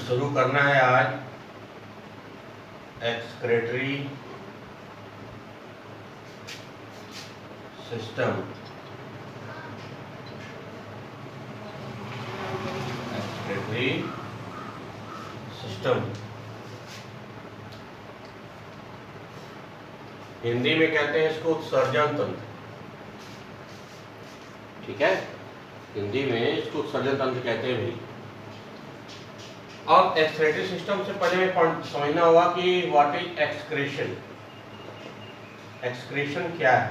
शुरू करना है आज excretory system. Excretory system Hindi में कहते हैं इसको उत्सर्जन तंत्र। ठीक है, हिंदी में इसको उत्सर्जन तंत्र कहते हैं भाई। अब एक्सक्रेटरी सिस्टम से पहले में समझना होगा कि व्हाट इज एक्सक्रेशन। एक्सक्रेशन क्या है?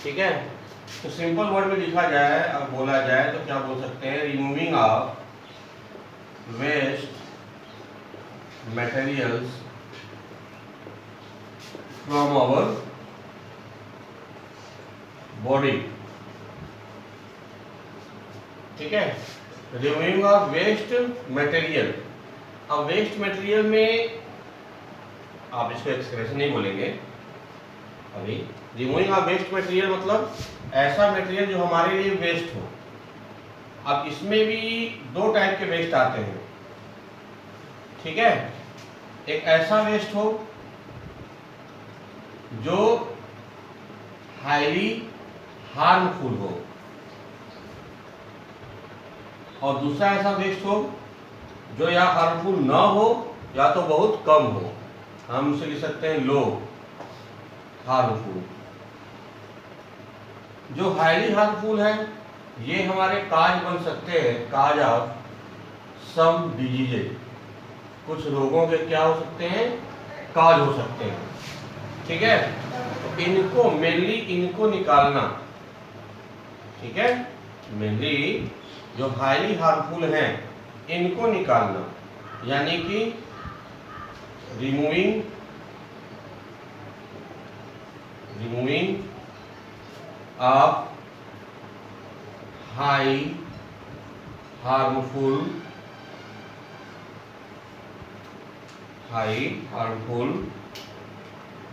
ठीक है, तो सिंपल वर्ड में लिखा जाए और बोला जाए तो क्या बोल सकते हैं? Removing of waste materials from our body. ठीक है, रिमूविंग ऑफ वेस्ट मटेरियल। अब वेस्ट मटेरियल में आप इसको एक्सक्रेशन नहीं बोलेंगे अभी। रिमूविंग ऑफ वेस्ट मटेरियल मतलब ऐसा मटेरियल जो हमारे लिए वेस्ट हो। अब इसमें भी दो टाइप के वेस्ट आते हैं। ठीक है, एक ऐसा वेस्ट हो जो हाईली हार्मफुल हो, और दूसरा ऐसा वेस्ट हो जो या हार्मफुल ना हो या तो बहुत कम हो। हम उसे लिख सकते हैं लो हार्मफुल। जो हाईली हार्मफुल है ये हमारे काज बन सकते हैं, काज ऑफ सम डिजीजेज। कुछ रोगों के क्या हो सकते हैं? काज हो सकते हैं। ठीक है, तो इनको मेनली इनको निकालना। ठीक है, मेनली जो हाईली हार्मफुल हैं इनको निकालना, यानी कि removing of high harmful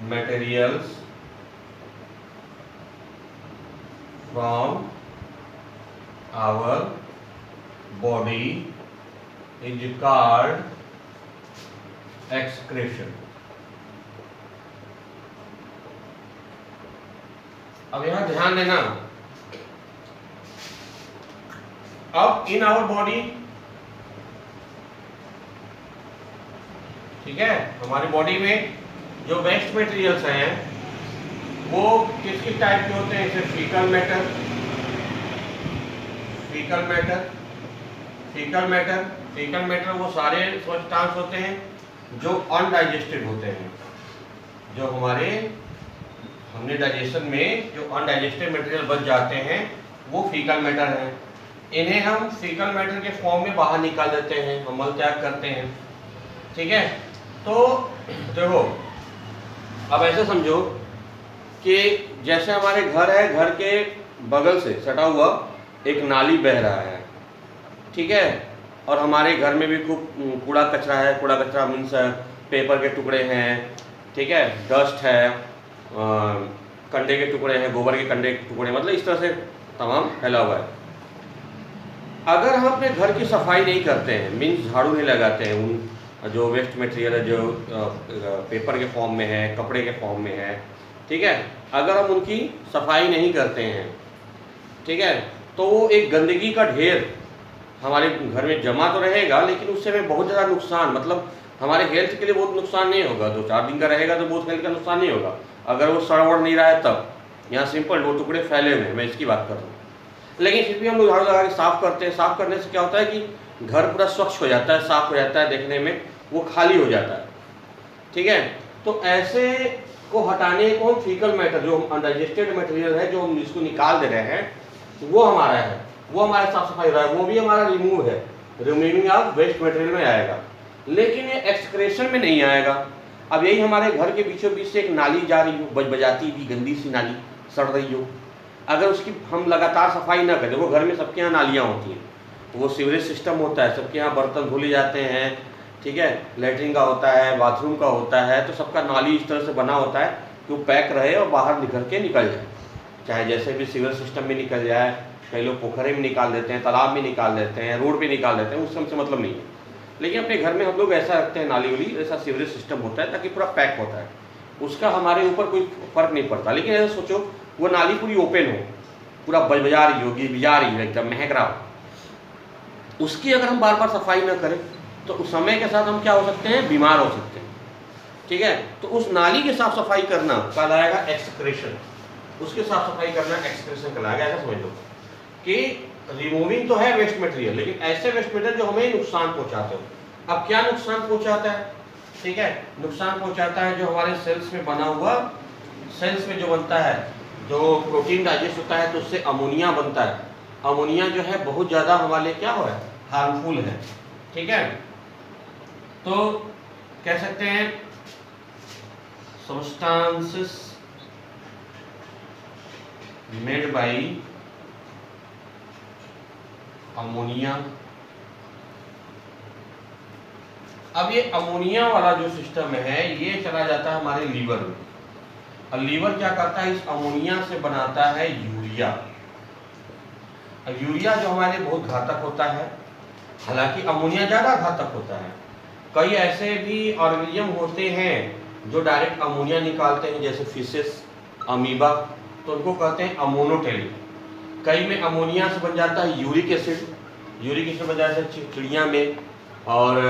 materials from our body is called excretion। अब यहां ध्यान देना, अब इन आवर बॉडी, ठीक है, हमारी बॉडी में जो वेस्ट मटेरियल्स हैं वो किस किस टाइप के होते हैं? जैसे फीकल मैटर वो सारे सब्सटेंस होते हैं जो अनडाइजेस्टेड होते हैं। जो हमने डाइजेशन में जो अनडाइजेस्टेड मटेरियल बच जाते हैं वो फीकल मैटर है। इन्हें हम फीकल मैटर के फॉर्म में बाहर निकाल देते हैं, हम मल त्याग करते हैं। ठीक है, तो देखो अब ऐसे समझो कि जैसे हमारे घर है, घर के बगल से सटा हुआ एक नाली बह रहा है। ठीक है, और हमारे घर में भी खूब कूड़ा कचरा है। कूड़ा कचरा मीन्स पेपर के टुकड़े हैं, ठीक है, डस्ट है, कंडे के टुकड़े हैं, गोबर के कंडे के टुकड़े, मतलब इस तरह से तमाम फैला हुआ है। अगर हम अपने घर की सफाई नहीं करते हैं, मीन्स झाड़ू नहीं लगाते हैं, उन जो वेस्ट मटेरियल है जो पेपर के फॉर्म में है, कपड़े के फॉर्म में है, ठीक है, अगर हम उनकी सफाई नहीं करते हैं, ठीक है, तो वो एक गंदगी का ढेर हमारे घर में जमा तो रहेगा, लेकिन उससे हमें बहुत ज़्यादा नुकसान, मतलब हमारे हेल्थ के लिए बहुत नुकसान नहीं होगा। 2-4 दिन का रहेगा तो बहुत हेल्थ का नुकसान नहीं होगा अगर वो सड़वड़ नहीं रहा है तब। यहाँ सिंपल वो टुकड़े फैले हुए हैं, मैं इसकी बात कर रहा हूँ। लेकिन फिर भी हम लोग झाड़ू लगा के साफ़ करते हैं। साफ़ करने से क्या होता है कि घर पूरा स्वच्छ हो जाता है, साफ़ हो जाता है, देखने में वो खाली हो जाता है। ठीक है, तो ऐसे को हटाने को हम फीकल मैटर, जो हम अनडाइजेस्टेड मटेरियल है जो हम इसको निकाल दे रहे हैं, वो हमारा है, वो हमारा साफ सफाई हो रहा है, वो भी हमारा रिमूव है, रिमूविंग ऑफ वेस्ट मटेरियल में आएगा। लेकिन ये एक्सक्रेशन में नहीं आएगा। अब यही हमारे घर के बीचों बीच से एक नाली जा रही हो, बजाती भी गंदी सी नाली सड़ रही हो, अगर उसकी हम लगातार सफाई ना करें, वो घर में सबके यहाँ नालियाँ होती हैं, वो सीवरेज सिस्टम होता है, सबके यहाँ बर्तन धुले जाते हैं, ठीक है, लेटरिन का होता है, बाथरूम का होता है, तो सबका नाली इस तरह से बना होता है कि वो पैक रहे और बाहर निकल के निकल जाए, चाहे जैसे भी सीवरेज सिस्टम में निकल जाए। कई लोग पोखरे में निकाल देते हैं, तालाब में निकाल देते हैं, रोड पे निकाल देते हैं, उससे हमसे मतलब नहीं है। लेकिन अपने घर में हम लोग ऐसा रखते हैं, नाली वाली ऐसा सीवरेज सिस्टम होता है ताकि पूरा पैक होता है, उसका हमारे ऊपर कोई फर्क नहीं पड़ता। लेकिन ऐसा सोचो वो नाली पूरी ओपन हो, पूरा बजा रही होगी, भिजा रही हो, एकदम महक रहा हो, उसकी अगर हम बार बार सफाई न करें तो उस समय के साथ हम क्या हो सकते हैं, बीमार हो सकते हैं। ठीक है, तो उस नाली की साफ सफाई करना कहलाएगा एक्सक्रेशन, उसकी साफ सफाई करना एक्सक्रेशन कहलाएगा। ऐसा समझ लो कि रिमूविंग तो है वेस्ट मटेरियल, लेकिन ऐसे वेस्ट मटेरियल जो हमें नुकसान पहुंचाते हो। अब क्या नुकसान पहुंचाता है, ठीक है, नुकसान पहुंचाता है जो हमारे सेल्स में बना हुआ, सेल्स में जो बनता है, जो प्रोटीन डाइजेस्ट होता है तो उससे अमोनिया बनता है। अमोनिया जो है बहुत ज़्यादा हमारे लिए क्या हो है, हार्मफुल है। ठीक है, तो कह सकते हैं सब्सटेंसेस मेड बाय अमोनिया। अब ये अमोनिया वाला जो सिस्टम है ये चला जाता है हमारे लीवर में, और लीवर क्या करता है, इस अमोनिया से बनाता है यूरिया। अब यूरिया जो हमारे लिए बहुत घातक होता है, हालांकि अमोनिया ज़्यादा घातक होता है। कई ऐसे भी ऑर्गेनिज्म होते हैं जो डायरेक्ट अमोनिया निकालते हैं, जैसे फिशेस, अमीबा, तो उनको कहते हैं अमोनोटेलिक। कई में अमोनिया से बन जाता है यूरिक एसिड, यूरिक एसिड बन जाता है चिड़िया में, और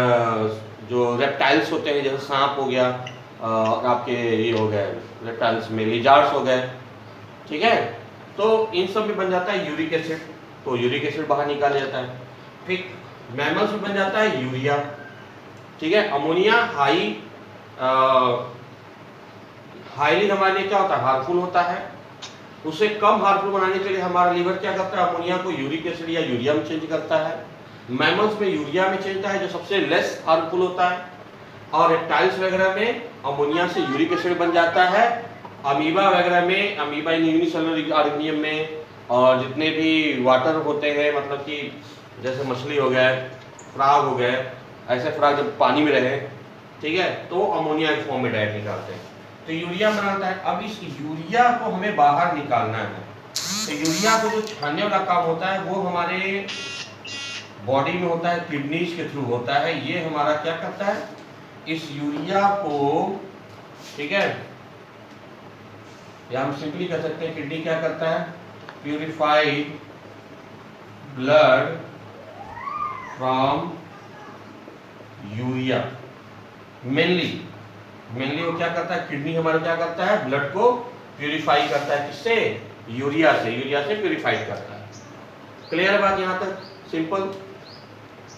जो रेप्टाइल्स होते हैं जैसे सांप हो गया, और आपके ये हो गए रेप्टाइल्स में लिजार्ड्स हो गए। ठीक है, तो इन सब में बन जाता है यूरिक एसिड, तो यूरिक एसिड बाहर निकाला जाता है। फिर मैमल्स में बन जाता है यूरिया। ठीक है, अमोनिया हाईली हमारे लिए क्या होता है, हार्मफुल होता है। उसे कम हार्मफुल बनाने के लिए हमारा लीवर क्या करता है, अमोनिया को यूरिक एसिड या यूरिया में चेंज करता है। मैमल्स में यूरिया में चेंज होता है जो सबसे लेस हार्मफुल होता है, और रेप्टाइल्स वगैरह में अमोनिया से यूरिक एसिड बन जाता है। अमीबा वगैरह में, अमीबा यूनिसेलुलर ऑर्गेनिज्म में, और जितने भी वाटर होते हैं, मतलब कि जैसे मछली हो गए, फ्रॉग हो गए, ऐसे फ्रॉग जब पानी में रहे, ठीक है, तो अमोनिया के फॉर्म में डायरेक्ट निकालते हैं, तो यूरिया बनाता है। अब इस यूरिया को हमें बाहर निकालना है, तो यूरिया को जो छानने वाला काम होता है वो हमारे बॉडी में होता है, किडनीज के थ्रू होता है। ये हमारा क्या करता है, इस यूरिया को, ठीक है, या हम सिंपली कह सकते हैं किडनी क्या करता है, purified blood from urea. Mainly वो क्या करता है, किडनी हमारा क्या करता है, ब्लड को प्यूरिफाई करता है, किससे, यूरिया से प्यूरिफाइड करता है। क्लियर बात यहाँ तक, सिंपल।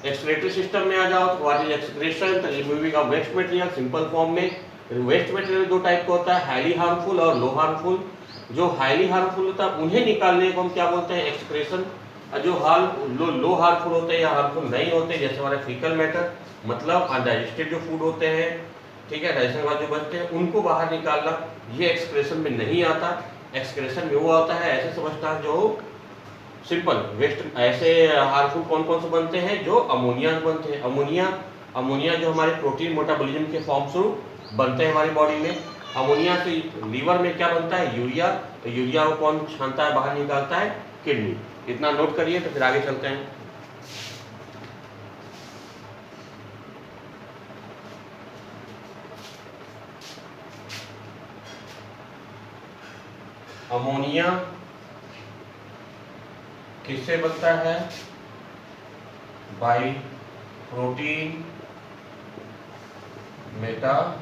एक्सक्रीटरी सिस्टम में आ जाओ तो व्हाट इज एक्सक्रीशन, तो removing of waste material. Simple form में वेस्ट मटेरियल दो टाइप का होता है, हाईली हार्मफुल और लो हार्मफुल। जो हाईली हार्मफुल होता है उन्हें निकालने को हम क्या बोलते हैं, एक्सक्रीशन। और जो लो हार्मफुल होते हैं या हार्मफुल नहीं होते, जैसे हमारे फीकल मैटर, मतलब अनडाइजेस्टेड जो फूड होते हैं, ठीक है, डाइजेशन के बाद जो बचते हैं उनको बाहर निकालना, ये एक्सक्रीशन में नहीं आता। एक्सक्रीशन में वो आता है ऐसे समझता है जो सिंपल वेस्ट। ऐसे हार्मफुल कौन कौन से बनते हैं, जो अमोनिया बनते हैं। अमोनिया जो हमारे प्रोटीन मेटाबॉलिज्म के फॉर्म थ्रू बनते हैं हमारी बॉडी में। अमोनिया से लीवर में क्या बनता है, यूरिया, तो यूरिया को कौन छानता है, बाहर निकालता है, किडनी। इतना नोट करिए, तो फिर आगे चलते हैं। अमोनिया किससे बनता है, bye protein metabolism.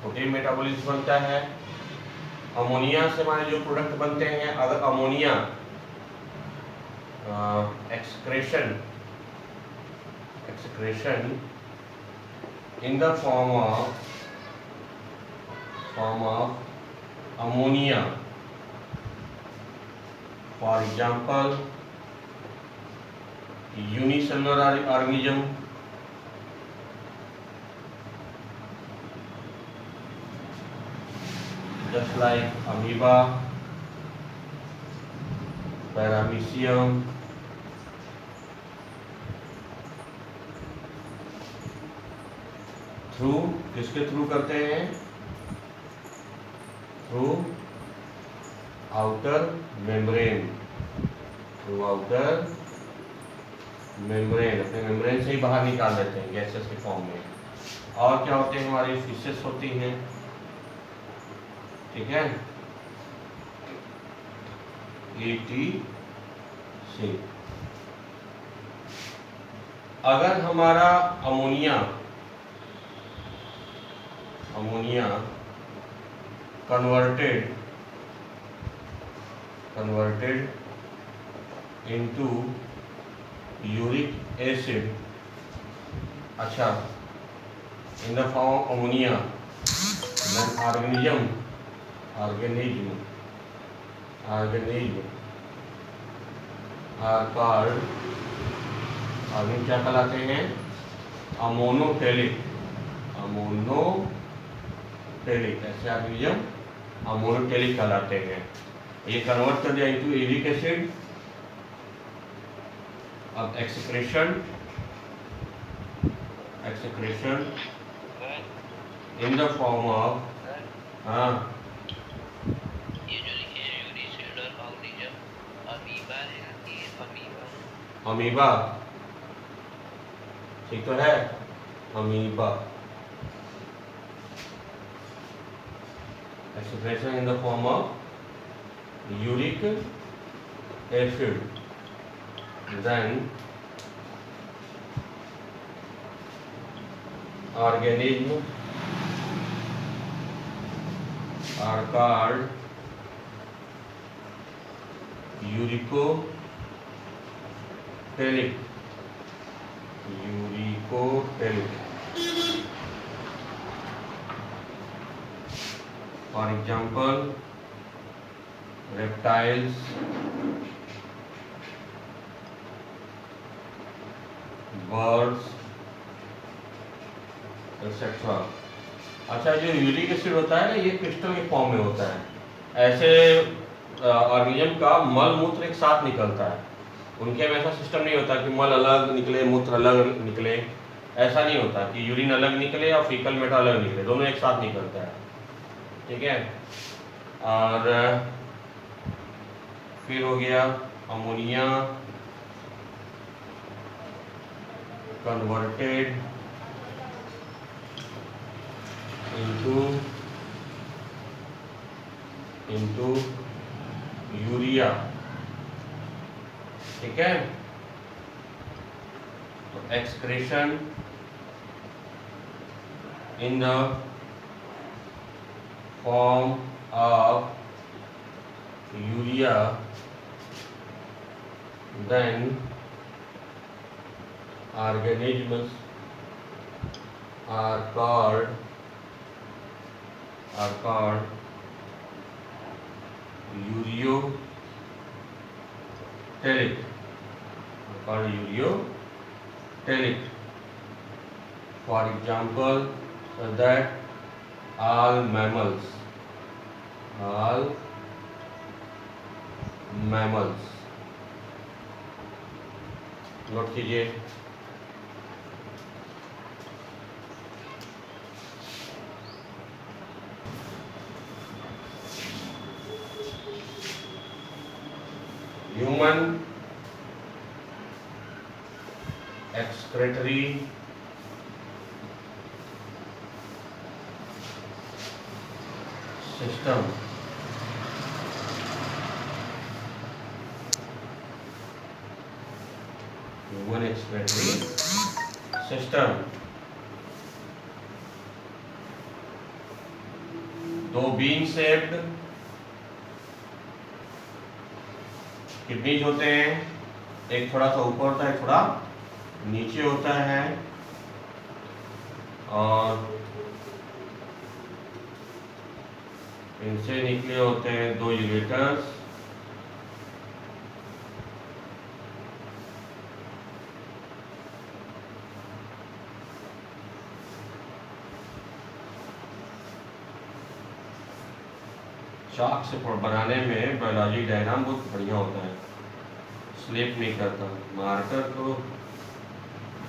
Protein metabolism बनता है। अमोनिया से हमारे जो प्रोडक्ट बनते हैं, अगर ammonia excretion in the form of ammonia, for example unicellular organism, just like amoeba, paramecium, through किसके थ्रू करते हैं, थ्रू आउटर मेम्ब्रेन, मेम्ब्रेन, अपने मेम्ब्रेन से ही बाहर निकाल देते हैं गैसेस के फॉर्म में। और क्या होते हैं, हमारी फिशेस होती हैं, ठीक है, ETC। अगर हमारा ammonia converted into uric acid, अच्छा, in the form of ammonia, then organism are called, organism क्या कहलाते हैं, अमोनोटेलिक, ऐसे ऑर्गेनिज्म अमोनोटेलिक कहलाते हैं। ये कन्वर्ट कर दिया इनटू यूरिक एसिड। अब excretion in the form of, हाँ, ये जो लिखे हैं यूरिसिड और ऑर्गेनिज्म, अमीबा है, ये अमीबा, ठीक तो है, amoeba. Excretion in the form of uric acid, then organisms are called uricotelic. For example, reptiles, birds, etcetera. अच्छा, जो यूरिक एसिड होता है ना, ये क्रिस्टल के फॉर्म में होता है। ऐसे ऑर्गेनिज्म का मल मूत्र एक साथ निकलता है, उनके में ऐसा सिस्टम नहीं होता कि मल अलग निकले मूत्र अलग निकले, ऐसा नहीं होता कि यूरिन अलग निकले और फीकल मैटर अलग निकले, दोनों एक साथ निकलता है, ठीक है। और फिर हो गया अमोनिया कन्वर्टेड into यूरिया, ठीक है। तो excretion in the form of urea, then organisms are called ureotelic. For example, that all mammals note कीजिए। ह्यूमन excretory system, दो बीन शेप्ड किडनीज होते हैं, एक थोड़ा सा ऊपर होता है, थोड़ा नीचे होता है, और इनसे निकले होते हैं दो यूरेटर्स, चाक से बनाने में बायोलॉजी डायग्राम बहुत बढ़िया होता है, स्लिप नहीं करता, मार्कर को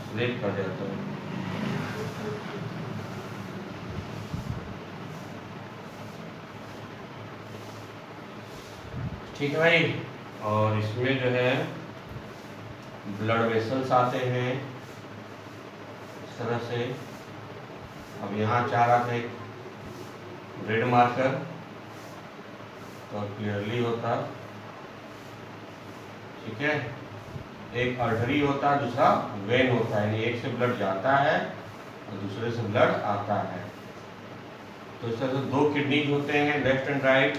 स्लिप कर देता है। ठीक है भाई, और इसमें जो है ब्लड वेसल्स आते हैं इस तरह से। अब यहाँ चाह रहा था एक रेड मार्कर तो क्लियरली होता, ठीक है। एक आर्टरी होता है, दूसरा वेन होता है, यानी एक से ब्लड जाता है और दूसरे से ब्लड आता है। तो इस तरह से दो किडनीज होते हैं, लेफ्ट एंड राइट,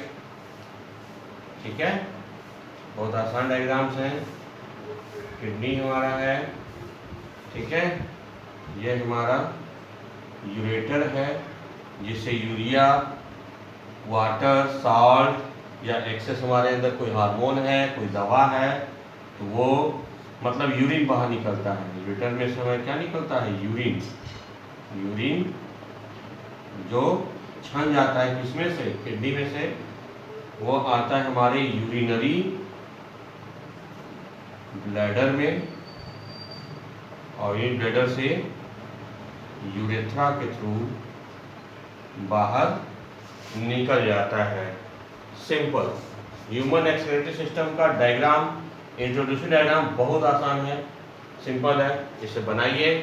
ठीक है। बहुत आसान डायग्राम्स हैं। किडनी हमारा है, ठीक है। यह हमारा यूरेटर है जिससे यूरिया, वाटर, सॉल्ट या एक्सेस हमारे अंदर कोई हार्मोन है, कोई दवा है, तो वो मतलब यूरिन बाहर निकलता है। यूरेटर में से हमें क्या निकलता है? यूरिन। यूरिन जो छन जाता है किसमें से? किडनी में से। वो आता है हमारे यूरिनरी ब्लैडर में और इन ब्लैडर से यूरेथ्रा के थ्रू बाहर निकल जाता है। सिंपल। ह्यूमन एक्सक्रीटरी सिस्टम का डायग्राम, इंट्रोड्यूसिंग डायग्राम बहुत आसान है, सिंपल है। इसे बनाइए